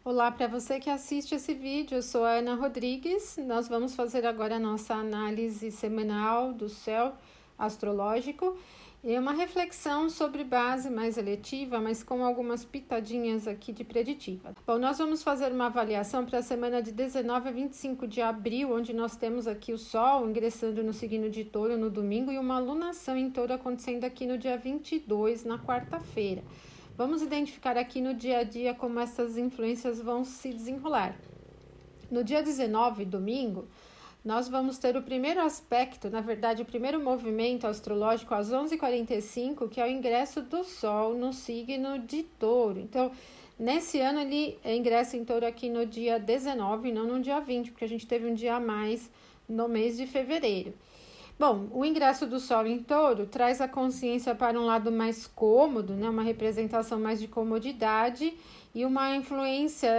Olá para você que assiste esse vídeo, eu sou a Ana Rodrigues. Nós vamos fazer agora a nossa análise semanal do céu astrológico e uma reflexão sobre base mais eletiva, mas com algumas pitadinhas aqui de preditiva. Bom, nós vamos fazer uma avaliação para a semana de 19 a 25 de abril, onde nós temos aqui o Sol ingressando no signo de Touro no domingo e uma lunação em Touro acontecendo aqui no dia 22, na quarta-feira. Vamos identificar aqui no dia a dia como essas influências vão se desenrolar. No dia 19, domingo, nós vamos ter o primeiro aspecto, na verdade, o primeiro movimento astrológico às 11h45, que é o ingresso do Sol no signo de Touro. Então, nesse ano ele ingressa em Touro aqui no dia 19, não no dia 20, porque a gente teve um dia a mais no mês de fevereiro. Bom, o ingresso do Sol em Touro traz a consciência para um lado mais cômodo, né? Uma representação mais de comodidade e uma influência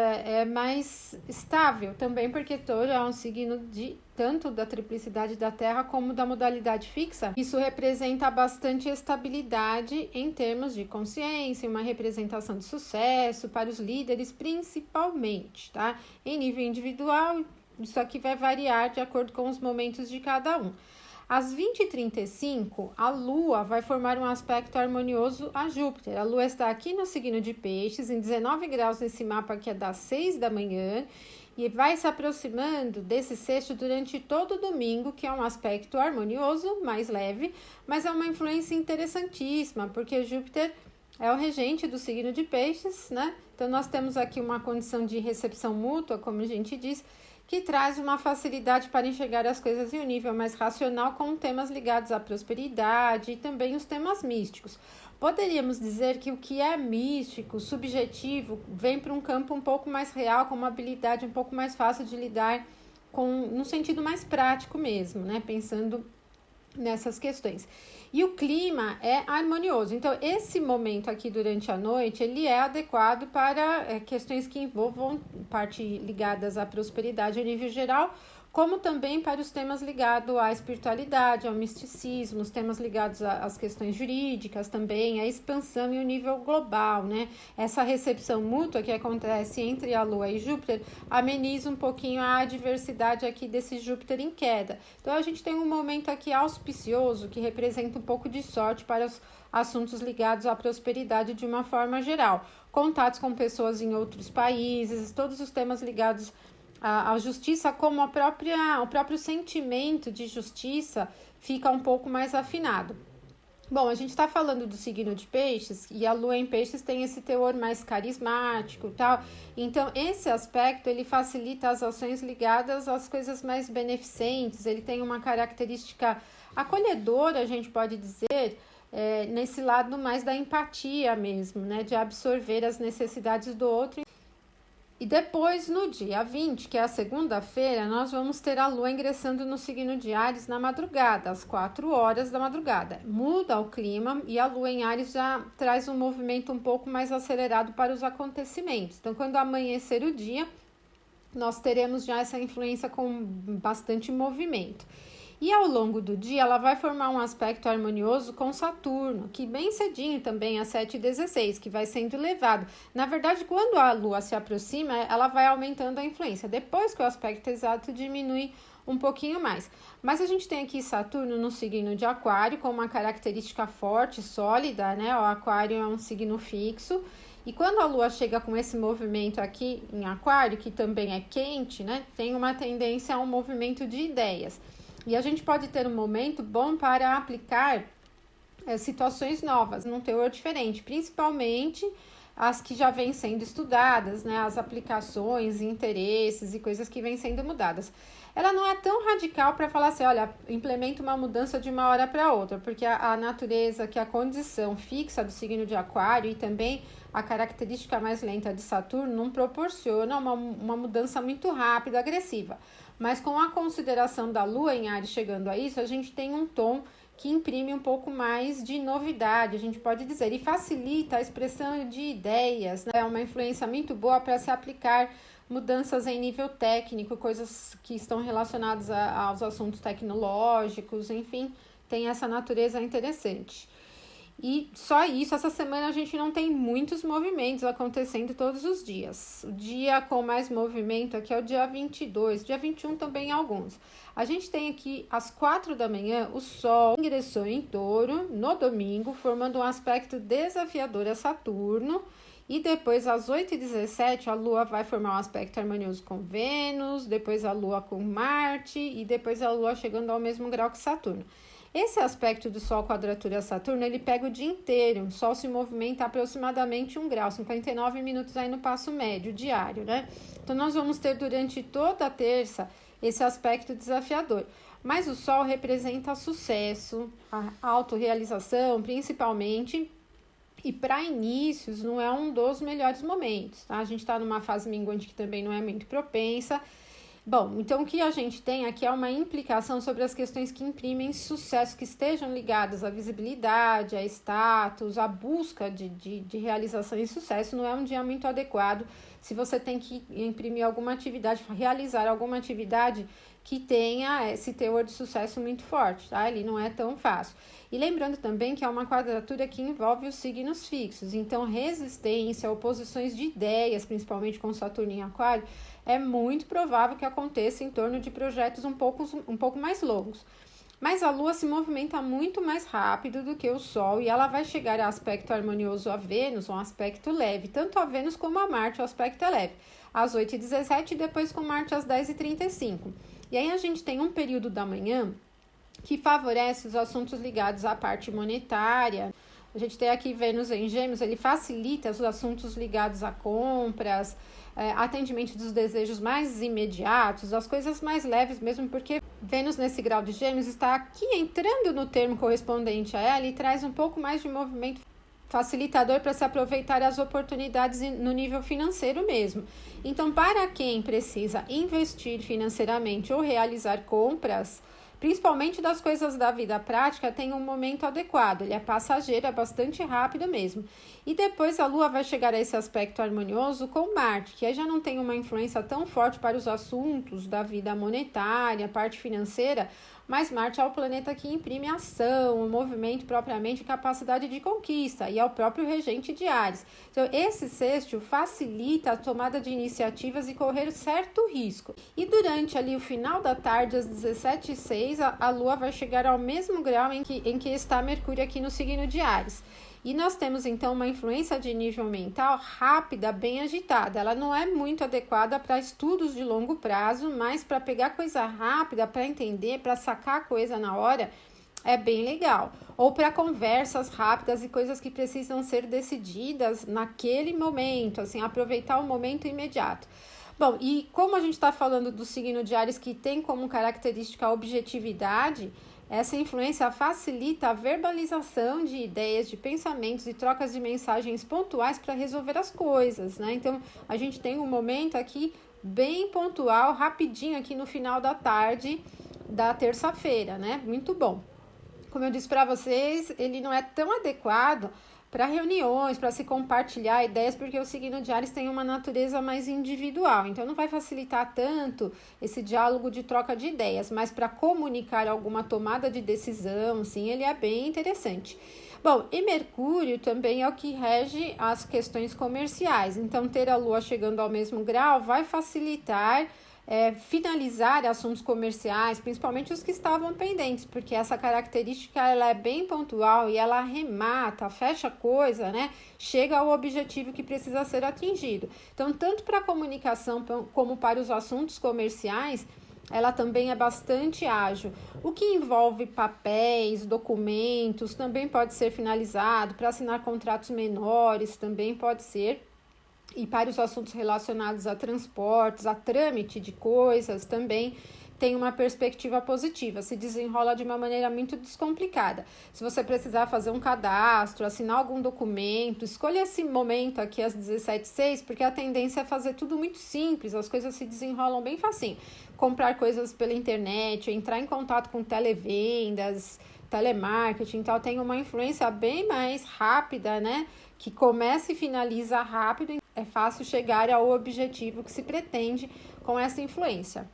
mais estável também, porque Touro é um signo de tanto da triplicidade da Terra como da modalidade fixa. Isso representa bastante estabilidade em termos de consciência, uma representação de sucesso para os líderes principalmente, tá? Em nível individual, isso aqui vai variar de acordo com os momentos de cada um. Às 20h35, a Lua vai formar um aspecto harmonioso a Júpiter. A Lua está aqui no signo de Peixes, em 19 graus nesse mapa que é das 6 da manhã, e vai se aproximando desse sexto durante todo o domingo, que é um aspecto harmonioso, mais leve, mas é uma influência interessantíssima, porque Júpiter é o regente do signo de Peixes, né? Então, nós temos aqui uma condição de recepção mútua, como a gente diz, que traz uma facilidade para enxergar as coisas em um nível mais racional, com temas ligados à prosperidade e também os temas místicos. Poderíamos dizer que o que é místico, subjetivo, vem para um campo um pouco mais real, com uma habilidade um pouco mais fácil de lidar com, no sentido mais prático mesmo, né? Pensando nessas questões. E o clima é harmonioso. Então, esse momento aqui durante a noite, ele é adequado para questões que envolvam parte ligadas à prosperidade a nível geral, como também para os temas ligados à espiritualidade, ao misticismo, os temas ligados às questões jurídicas também, à expansão em um nível global, né? Essa recepção mútua que acontece entre a Lua e Júpiter ameniza um pouquinho a adversidade aqui desse Júpiter em queda. Então, a gente tem um momento aqui auspicioso que representa um pouco de sorte para os assuntos ligados à prosperidade de uma forma geral. Contatos com pessoas em outros países, todos os temas ligados a justiça, como o próprio sentimento de justiça fica um pouco mais afinado. Bom, a gente está falando do signo de Peixes e a Lua em Peixes tem esse teor mais carismático e tal. Então, esse aspecto, ele facilita as ações ligadas às coisas mais beneficentes. Ele tem uma característica acolhedora, a gente pode dizer, nesse lado mais da empatia mesmo, né? De absorver as necessidades do outro. E depois, no dia 20, que é a segunda-feira, nós vamos ter a Lua ingressando no signo de Áries na madrugada, às 4 horas da madrugada. Muda o clima e a Lua em Áries já traz um movimento um pouco mais acelerado para os acontecimentos. Então, quando amanhecer o dia, nós teremos já essa influência com bastante movimento. E ao longo do dia, ela vai formar um aspecto harmonioso com Saturno, que bem cedinho também, às 7h16, que vai sendo elevado. Na verdade, quando a Lua se aproxima, ela vai aumentando a influência. Depois que o aspecto exato diminui um pouquinho mais. Mas a gente tem aqui Saturno no signo de Aquário, com uma característica forte, sólida, né? O Aquário é um signo fixo. E quando a Lua chega com esse movimento aqui em Aquário, que também é quente, né? Tem uma tendência a um movimento de ideias. E a gente pode ter um momento bom para aplicar situações novas, num teor diferente, principalmente as que já vêm sendo estudadas, né? As aplicações, interesses e coisas que vêm sendo mudadas. Ela não é tão radical para falar assim, olha, implementa uma mudança de uma hora para outra, porque a natureza, que é a condição fixa do signo de Aquário e também a característica mais lenta de Saturno não proporciona uma mudança muito rápida, agressiva. Mas com a consideração da Lua em Áries chegando a isso, a gente tem um tom que imprime um pouco mais de novidade, a gente pode dizer, e facilita a expressão de ideias, né? É uma influência muito boa para se aplicar mudanças em nível técnico, coisas que estão relacionadas aos assuntos tecnológicos, enfim, tem essa natureza interessante. E só isso, essa semana a gente não tem muitos movimentos acontecendo todos os dias. O dia com mais movimento aqui é o dia 22, dia 21 também alguns. A gente tem aqui às 4 da manhã o Sol ingressou em Touro no domingo, formando um aspecto desafiador a Saturno. E depois às 8h17 a Lua vai formar um aspecto harmonioso com Vênus, depois a Lua com Marte e depois a Lua chegando ao mesmo grau que Saturno. Esse aspecto do Sol quadratura Saturno, ele pega o dia inteiro. O Sol se movimenta aproximadamente 1 grau, 59 minutos aí no passo médio diário, né? Então, nós vamos ter durante toda a terça esse aspecto desafiador. Mas o Sol representa sucesso, a autorrealização, principalmente. E para inícios, não é um dos melhores momentos, tá? A gente está numa fase minguante que também não é muito propensa. Bom, então o que a gente tem aqui é uma implicação sobre as questões que imprimem sucesso, que estejam ligadas à visibilidade, a status, à busca de realização e sucesso. Não é um dia muito adequado se você tem que imprimir alguma atividade, realizar alguma atividade que tenha esse teor de sucesso muito forte, tá? Ele não é tão fácil. E lembrando também que é uma quadratura que envolve os signos fixos, então resistência, oposições de ideias, principalmente com Saturno em Aquário, é muito provável que aconteça em torno de projetos um pouco mais longos. Mas a Lua se movimenta muito mais rápido do que o Sol e ela vai chegar a aspecto harmonioso a Vênus, um aspecto leve, tanto a Vênus como a Marte, o aspecto é leve, às 8h17 e depois com Marte às 10h35. E aí a gente tem um período da manhã que favorece os assuntos ligados à parte monetária. A gente tem aqui Vênus em Gêmeos, ele facilita os assuntos ligados a compras, atendimento dos desejos mais imediatos, as coisas mais leves mesmo, porque Vênus nesse grau de Gêmeos está aqui entrando no termo correspondente a ela e traz um pouco mais de movimento facilitador para se aproveitar as oportunidades no nível financeiro mesmo. Então, para quem precisa investir financeiramente ou realizar compras, principalmente das coisas da vida prática, tem um momento adequado. Ele é passageiro, é bastante rápido mesmo. E depois a Lua vai chegar a esse aspecto harmonioso com Marte, que aí já não tem uma influência tão forte para os assuntos da vida monetária, parte financeira, mas Marte é o planeta que imprime ação, o movimento propriamente, capacidade de conquista, e é o próprio regente de Áries. Então, esse sextil facilita a tomada de iniciativas e correr certo risco. E durante ali o final da tarde, às 17h06, a Lua vai chegar ao mesmo grau em que está Mercúrio aqui no signo de Áries. E nós temos, então, uma influência de nível mental rápida, bem agitada. Ela não é muito adequada para estudos de longo prazo, mas para pegar coisa rápida, para entender, para sacar coisa na hora, é bem legal. Ou para conversas rápidas e coisas que precisam ser decididas naquele momento, assim, aproveitar o momento imediato. Bom, e como a gente está falando do signo de Áries que tem como característica a objetividade, essa influência facilita a verbalização de ideias, de pensamentos e trocas de mensagens pontuais para resolver as coisas, né? Então, a gente tem um momento aqui bem pontual, rapidinho aqui no final da tarde da terça-feira, né? Muito bom. Como eu disse para vocês, ele não é tão adequado para reuniões, para se compartilhar ideias, porque o signo de Áries tem uma natureza mais individual, então não vai facilitar tanto esse diálogo de troca de ideias, mas para comunicar alguma tomada de decisão, sim, ele é bem interessante. Bom, e Mercúrio também é o que rege as questões comerciais, então ter a Lua chegando ao mesmo grau vai facilitar finalizar assuntos comerciais, principalmente os que estavam pendentes, porque essa característica ela é bem pontual e ela arremata, fecha coisa, né? Chega ao objetivo que precisa ser atingido. Então, tanto para a comunicação como para os assuntos comerciais, ela também é bastante ágil. O que envolve papéis, documentos, também pode ser finalizado. Para assinar contratos menores, também pode ser. E para os assuntos relacionados a transportes, a trâmite de coisas, também tem uma perspectiva positiva, se desenrola de uma maneira muito descomplicada. Se você precisar fazer um cadastro, assinar algum documento, escolha esse momento aqui às 17h06, porque a tendência é fazer tudo muito simples, as coisas se desenrolam bem facinho. Comprar coisas pela internet, entrar em contato com televendas, telemarketing e tal, tem uma influência bem mais rápida, né? Que começa e finaliza rápido, é fácil chegar ao objetivo que se pretende com essa influência.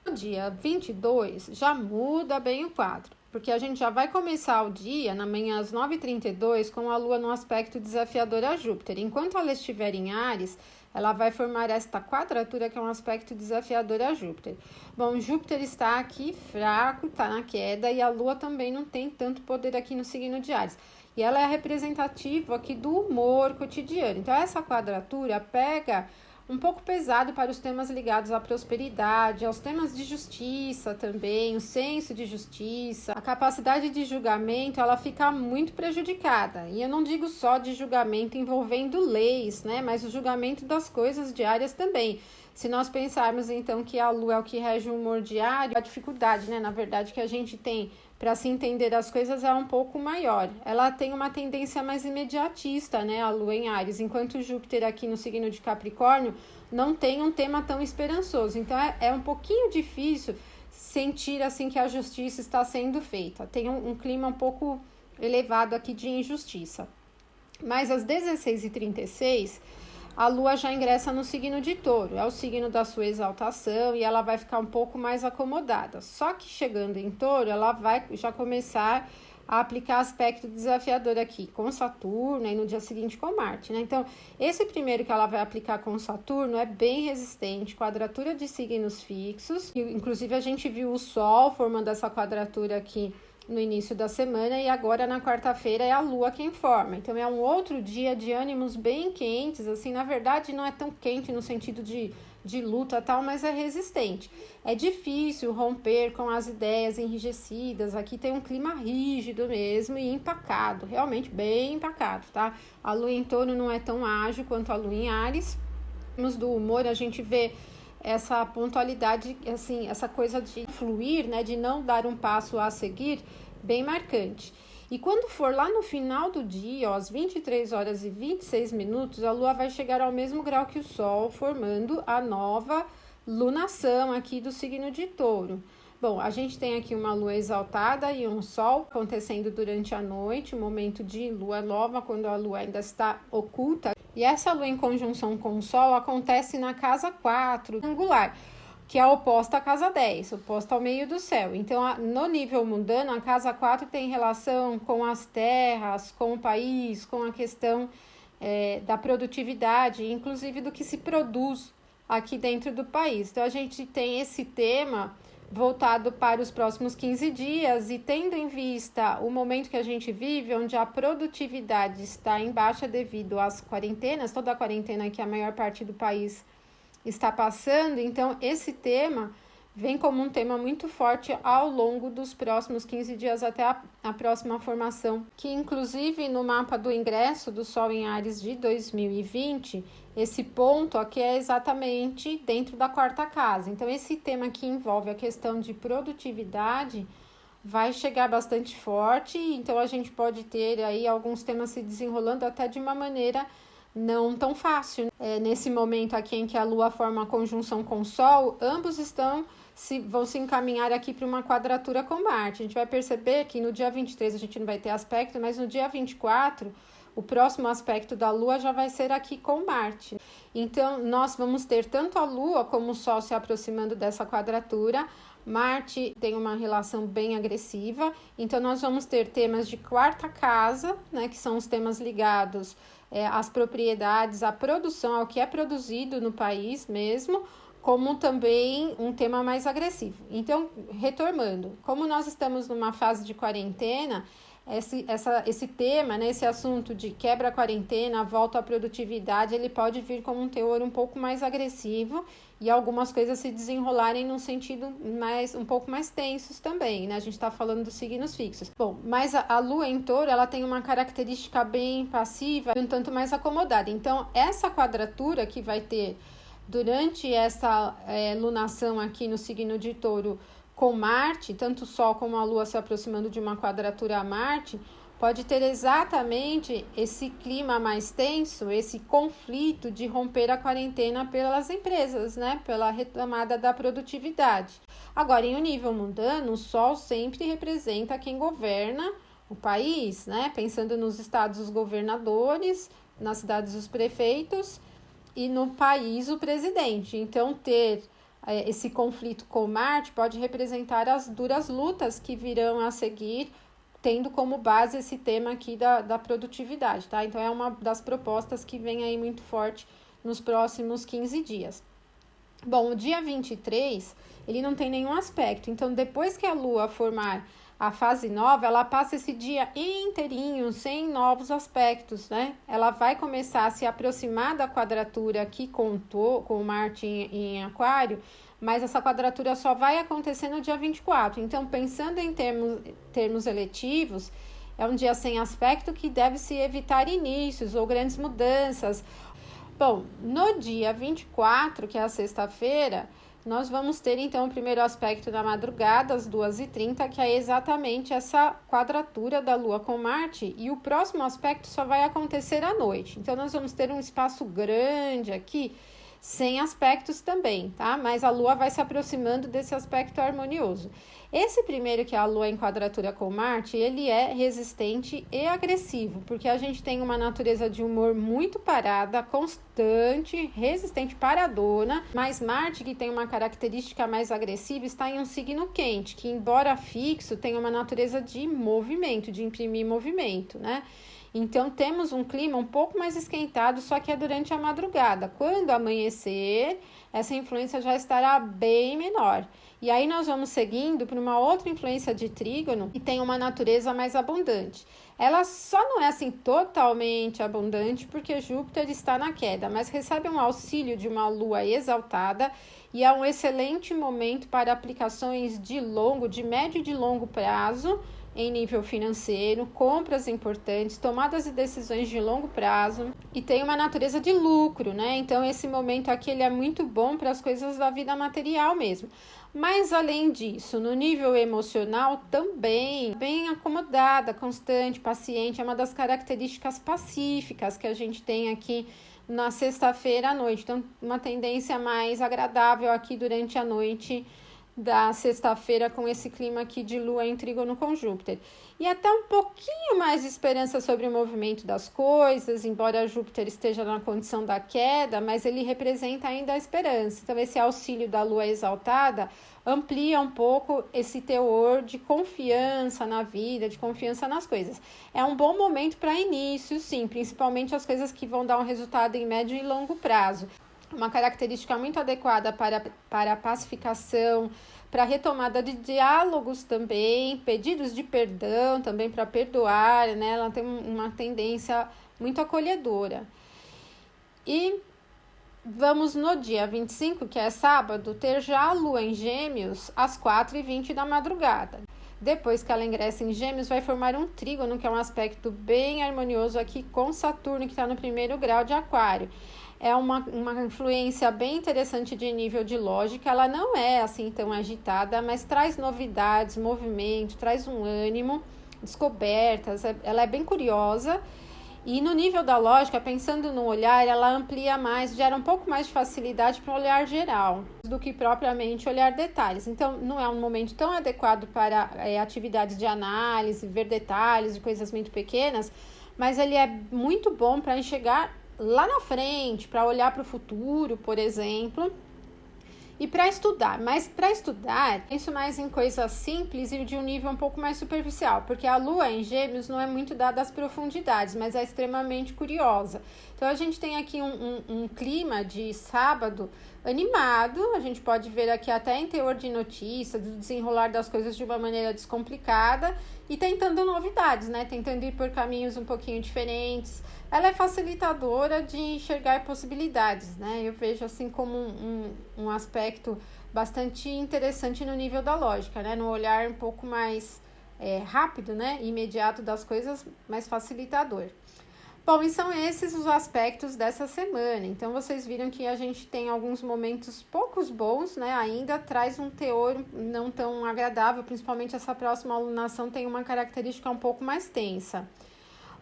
No dia 22, já muda bem o quadro. porque a gente já vai começar o dia, na manhã às 9h32, com a Lua no aspecto desafiador a Júpiter. Enquanto ela estiver em Áries, ela vai formar esta quadratura, que é um aspecto desafiador a Júpiter. Bom, Júpiter está aqui fraco, está na queda, e a Lua também não tem tanto poder aqui no signo de Áries. E ela é representativa aqui do humor cotidiano. Então, essa quadratura pega um pouco pesado para os temas ligados à prosperidade, aos temas de justiça também, o senso de justiça, a capacidade de julgamento, ela fica muito prejudicada. E eu não digo só de julgamento envolvendo leis, né, mas o julgamento das coisas diárias também. Se nós pensarmos, então, que a Lua é o que rege o humor diário, a dificuldade, né, na verdade, que a gente tem para se entender as coisas é um pouco maior. Ela tem uma tendência mais imediatista, né, a Lua em Áries, enquanto Júpiter aqui no signo de Capricórnio não tem um tema tão esperançoso. Então, é um pouquinho difícil sentir, assim, que a justiça está sendo feita. Tem um clima um pouco elevado aqui de injustiça. Mas às 16h36, a Lua já ingressa no signo de Touro, é o signo da sua exaltação, e ela vai ficar um pouco mais acomodada. Só que chegando em Touro, ela vai já começar a aplicar aspecto desafiador aqui com Saturno e no dia seguinte com Marte, né? Então, esse primeiro que ela vai aplicar com Saturno é bem resistente, quadratura de signos fixos, e, inclusive a gente viu o Sol formando essa quadratura aqui no início da semana, e agora na quarta-feira é a Lua quem forma. Então é um outro dia de ânimos bem quentes, assim, na verdade não é tão quente no sentido de luta tal, mas é resistente. É difícil romper com as ideias enrijecidas, aqui tem um clima rígido mesmo e empacado, realmente bem empacado, tá? A Lua em Touro não é tão ágil quanto a Lua em Áries. Do humor, a gente vê essa pontualidade, assim, essa coisa de fluir, né, de não dar um passo a seguir, bem marcante. E quando for lá no final do dia, ó, às 23h26, a Lua vai chegar ao mesmo grau que o Sol, formando a nova lunação aqui do signo de Touro. Bom, a gente tem aqui uma Lua exaltada e um Sol acontecendo durante a noite, um momento de Lua nova, quando a Lua ainda está oculta. E essa Lua em conjunção com o Sol acontece na casa 4, angular, que é oposta à casa 10, oposta ao meio do céu. Então, no nível mundano, a casa 4 tem relação com as terras, com o país, com a questão da produtividade, inclusive do que se produz aqui dentro do país. Então, a gente tem esse tema voltado para os próximos 15 dias, e tendo em vista o momento que a gente vive, onde a produtividade está em baixa devido às quarentenas, toda a quarentena que a maior parte do país está passando, então esse tema vem como um tema muito forte ao longo dos próximos 15 dias até a próxima formação, que inclusive no mapa do ingresso do Sol em Áries de 2020, esse ponto aqui é exatamente dentro da quarta casa. Então, esse tema que envolve a questão de produtividade vai chegar bastante forte, então a gente pode ter aí alguns temas se desenrolando até de uma maneira não tão fácil. Nesse momento aqui em que a Lua forma a conjunção com o Sol, ambos vão se encaminhar aqui para uma quadratura com Marte. A gente vai perceber que no dia 23 a gente não vai ter aspecto, mas no dia 24, o próximo aspecto da Lua já vai ser aqui com Marte. Então, nós vamos ter tanto a Lua como o Sol se aproximando dessa quadratura. Marte tem uma relação bem agressiva, então nós vamos ter temas de quarta casa, né, que são os temas ligados às propriedades, à produção, ao que é produzido no país mesmo, como também um tema mais agressivo. Então, retomando, como nós estamos numa fase de quarentena, esse tema, né, esse assunto de quebra a quarentena, volta à produtividade, ele pode vir com um teor um pouco mais agressivo e algumas coisas se desenrolarem num sentido um pouco mais tensos também, né? A gente está falando dos signos fixos. Bom, mas a Lua em Touro, ela tem uma característica bem passiva e um tanto mais acomodada. Então, essa quadratura que vai ter durante essa lunação aqui no signo de Touro com Marte, tanto o Sol como a Lua se aproximando de uma quadratura a Marte, pode ter exatamente esse clima mais tenso, esse conflito de romper a quarentena pelas empresas, né? Pela retomada da produtividade. Agora, em um nível mundano, o Sol sempre representa quem governa o país, né? Pensando nos estados, os governadores, nas cidades, os prefeitos, e no país, o presidente. Então, ter esse conflito com Marte pode representar as duras lutas que virão a seguir, tendo como base esse tema aqui da produtividade, tá? Então, é uma das propostas que vem aí muito forte nos próximos 15 dias. Bom, o dia 23, ele não tem nenhum aspecto, então depois que a Lua formar a fase nova, ela passa esse dia inteirinho, sem novos aspectos, né? Ela vai começar a se aproximar da quadratura que contou com Marte em Aquário, mas essa quadratura só vai acontecer no dia 24. Então, pensando em termos eletivos, é um dia sem aspecto que deve-se evitar inícios ou grandes mudanças. Bom, no dia 24, que é a sexta-feira, nós vamos ter então o primeiro aspecto da madrugada, às 2h30, que é exatamente essa quadratura da Lua com Marte, e o próximo aspecto só vai acontecer à noite. Então, nós vamos ter um espaço grande aqui, sem aspectos também, tá? Mas a Lua vai se aproximando desse aspecto harmonioso. Esse primeiro, que é a Lua em quadratura com Marte, ele é resistente e agressivo, porque a gente tem uma natureza de humor muito parada, constante, resistente, paradona, mas Marte, que tem uma característica mais agressiva, está em um signo quente, que embora fixo, tem uma natureza de movimento, de imprimir movimento, né? Então, temos um clima um pouco mais esquentado, só que é durante a madrugada. Quando amanhecer, essa influência já estará bem menor. E aí, nós vamos seguindo para uma outra influência de trígono, que tem uma natureza mais abundante. Ela só não é assim totalmente abundante, porque Júpiter está na queda, mas recebe um auxílio de uma Lua exaltada, e é um excelente momento para aplicações de médio e de longo prazo, em nível financeiro, compras importantes, tomadas de decisões de longo prazo, e tem uma natureza de lucro, né? Então, esse momento aqui ele é muito bom para as coisas da vida material mesmo. Mas, além disso, no nível emocional também, bem acomodada, constante, paciente, é uma das características pacíficas que a gente tem aqui na sexta-feira à noite. Então, uma tendência mais agradável aqui durante a noite da sexta-feira, com esse clima aqui de Lua em trígono com Júpiter. E até um pouquinho mais de esperança sobre o movimento das coisas, embora Júpiter esteja na condição da queda, mas ele representa ainda a esperança. Então, esse auxílio da Lua exaltada amplia um pouco esse teor de confiança na vida, de confiança nas coisas. É um bom momento para início, sim, principalmente as coisas que vão dar um resultado em médio e longo prazo. Uma característica muito adequada para a pacificação, para a retomada de diálogos também, pedidos de perdão também para perdoar, né? Ela tem uma tendência muito acolhedora. E vamos no dia 25, que é sábado, ter já a Lua em Gêmeos às 4h20 da madrugada. Depois que ela ingressa em Gêmeos, vai formar um trígono, que é um aspecto bem harmonioso aqui com Saturno, que está no 1º grau de Aquário. É uma influência bem interessante de nível de lógica, ela não é assim tão agitada, mas traz novidades, movimento, traz um ânimo, descobertas, ela é bem curiosa. E no nível da lógica, pensando no olhar, ela amplia mais, gera um pouco mais de facilidade para o olhar geral, do que propriamente olhar detalhes. Então, não é um momento tão adequado para atividades de análise, ver detalhes de coisas muito pequenas, mas ele é muito bom para enxergar lá na frente, para olhar para o futuro, por exemplo, e para estudar. Mas para estudar, penso mais em coisas simples e de um nível um pouco mais superficial, porque a Lua em Gêmeos não é muito dada às profundidades, mas é extremamente curiosa. Então, a gente tem aqui um clima de sábado animado, a gente pode ver aqui até em teor de notícias, do desenrolar das coisas de uma maneira descomplicada e tentando novidades, né? Tentando ir por caminhos um pouquinho diferentes. Ela é facilitadora de enxergar possibilidades, né? Eu vejo assim como um aspecto bastante interessante no nível da lógica, né? No olhar um pouco mais rápido, né? Imediato das coisas, mais facilitador. Bom, e são esses os aspectos dessa semana. Então, vocês viram que a gente tem alguns momentos poucos bons, né? Ainda traz um teor não tão agradável, principalmente essa próxima alunação tem uma característica um pouco mais tensa.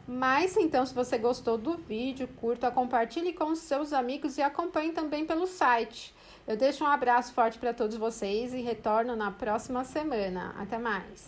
Mas, então, se você gostou do vídeo, curta, compartilhe com os seus amigos e acompanhe também pelo site. Eu deixo um abraço forte para todos vocês e retorno na próxima semana. Até mais!